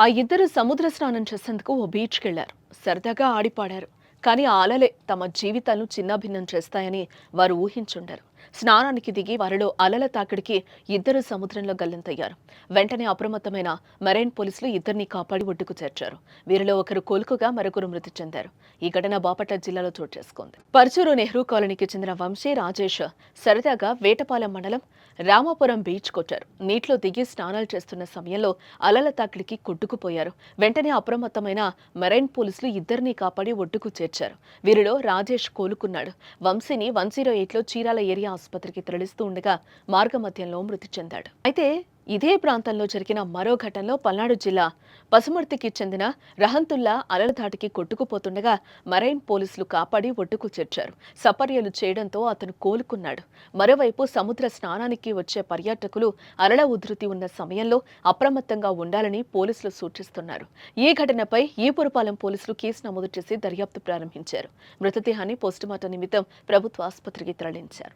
ఆ ఇద్దరు సముద్ర స్నానం చేసేందుకు ఓ బీచ్‌కెళ్లారు. సరదాగా ఆడిపాడారు. కానీ ఆ అలలే తమ జీవితాలను చిన్నాభిన్నం చేస్తాయని వారు ఊహించుండరు. స్నానానికి దిగి వారిలో అలల తాకిడికి ఇద్దరు సముద్రంలో గల్లంతయ్యారు. వెంటనే అప్రమత్తమైన మెరైన్ పోలీసులు ఇద్దరిని కాపాడి ఒడ్డుకు చేర్చారు. వీరిలో ఒకరు కోలుకోగా మరొకరు మృతి చెందారు. ఈ ఘటన బాపట్ల జిల్లాలో చోటు చేసుకుంది. పర్చూరు నెహ్రూ కాలనీకి చెందిన వంశీ రాజేష్ సరదాగా వేటపాలెం మండలం రామాపురం బీచ్ కొట్టారు. నీటిలో దిగి స్నానాలు చేస్తున్న సమయంలో అలల తాకిడికి కొట్టుకుపోయారు. వెంటనే అప్రమత్తమైన మెరైన్ పోలీసులు ఇద్దరిని కాపాడి ఒడ్డుకు చేర్చారు. వీరిలో రాజేష్ కోలుకున్నాడు. వంశీని 108లో చీరాల ఏరియా ఆసుపత్రికి తరలిస్తూ ఉండగా మార్గమధ్యంలో మృతి చెందాడు. అయితే ఇదే ప్రాంతంలో జరిగిన మరో ఘటనలో పల్నాడు జిల్లా పసుమర్తికి చెందిన రహంతుల్లా అలల ధాటికి కొట్టుకుపోతుండగా మరైన్ పోలీసులు కాపాడి ఒడ్డుకు చేర్చారు. సపర్యలు చేయడంతో అతను కోలుకున్నాడు. మరోవైపు సముద్ర స్నానానికి వచ్చే పర్యాటకులు అలల ఉధృతి ఉన్న సమయంలో అప్రమత్తంగా ఉండాలని పోలీసులు సూచిస్తున్నారు. ఈ ఘటనపై ఈపురపాలెం పోలీసులు కేసు నమోదు చేసి దర్యాప్తు ప్రారంభించారు. మృతదేహాన్ని పోస్టుమార్టం నిమిత్తం ప్రభుత్వ ఆసుపత్రికి తరలించారు.